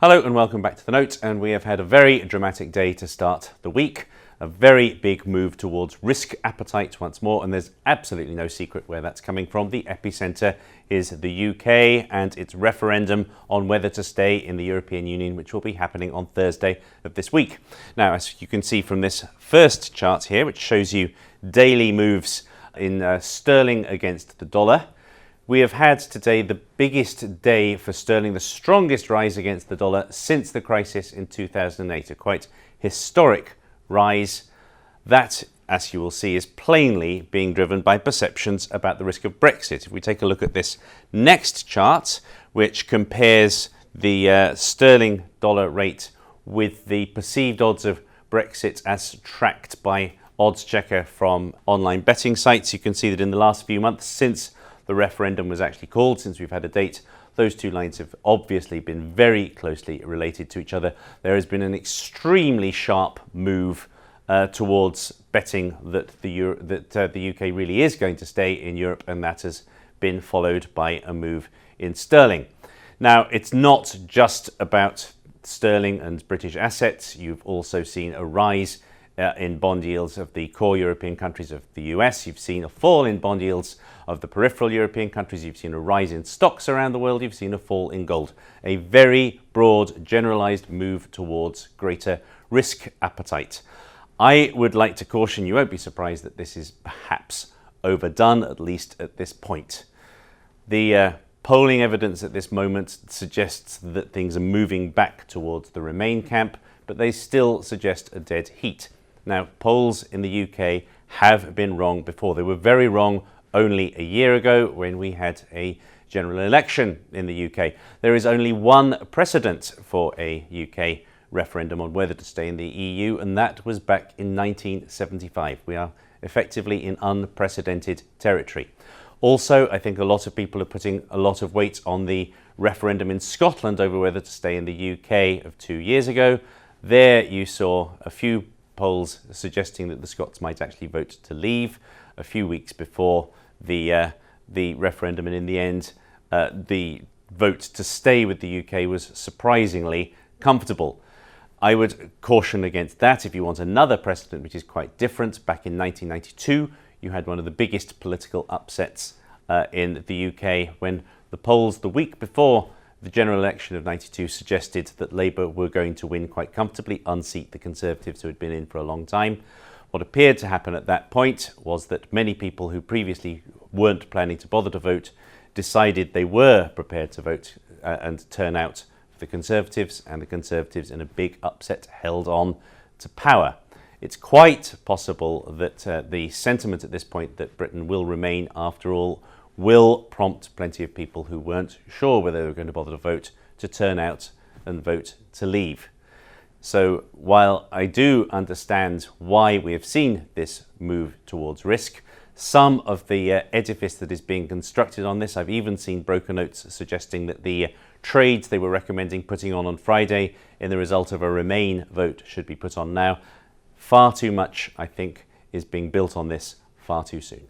Hello and welcome back to the Note, and we have had a very dramatic day to start the week. A very big move towards risk appetite once more, and there's absolutely no secret where that's coming from. The epicenter is the UK and its referendum on whether to stay in the European Union, which will be happening on Thursday of this week. Now, as you can see from this first chart here, which shows you daily moves in sterling against the dollar, we have had today the biggest day for sterling, the strongest rise against the dollar since the crisis in 2008, a quite historic rise. That, as you will see, is plainly being driven by perceptions about the risk of Brexit. If we take a look at this next chart, which compares the sterling dollar rate with the perceived odds of Brexit as tracked by odds checker from online betting sites, you can see that in the last few months since the referendum was actually called, since we've had a date, those two lines have obviously been very closely related to each other. There has been an extremely sharp move towards betting that the UK really is going to stay in Europe, and that has been followed by a move in sterling. Now, it's not just about sterling and British assets. You've also seen a rise in bond yields of the core European countries of the US. You've seen a fall in bond yields of the peripheral European countries. You've seen a rise in stocks around the world. You've seen a fall in gold. A very broad, generalized move towards greater risk appetite. I would like to caution, you won't be surprised that this is perhaps overdone, at least at this point. The polling evidence at this moment suggests that things are moving back towards the Remain camp, but they still suggest a dead heat. Now, polls in the UK have been wrong before. They were very wrong only a year ago when we had a general election in the UK. There is only one precedent for a UK referendum on whether to stay in the EU, and that was back in 1975. We are effectively in unprecedented territory. Also, I think a lot of people are putting a lot of weight on the referendum in Scotland over whether to stay in the UK of 2 years ago. There you saw a few polls suggesting that the Scots might actually vote to leave a few weeks before the referendum, and in the end the vote to stay with the UK was surprisingly comfortable. I would caution against that. If you want another precedent which is quite different, back in 1992 you had one of the biggest political upsets in the UK when the polls the week before the general election of 92 suggested that Labour were going to win quite comfortably, unseat the Conservatives who had been in for a long time. What appeared to happen at that point was that many people who previously weren't planning to bother to vote decided they were prepared to vote and turn out for the Conservatives, and the Conservatives, in a big upset, held on to power. It's quite possible that the sentiment at this point that Britain will remain after all will prompt plenty of people who weren't sure whether they were going to bother to vote to turn out and vote to leave. So while I do understand why we have seen this move towards risk, some of the edifice that is being constructed on this, I've even seen broker notes suggesting that the trades they were recommending putting on Friday in the result of a Remain vote should be put on now. Far too much, I think, is being built on this far too soon.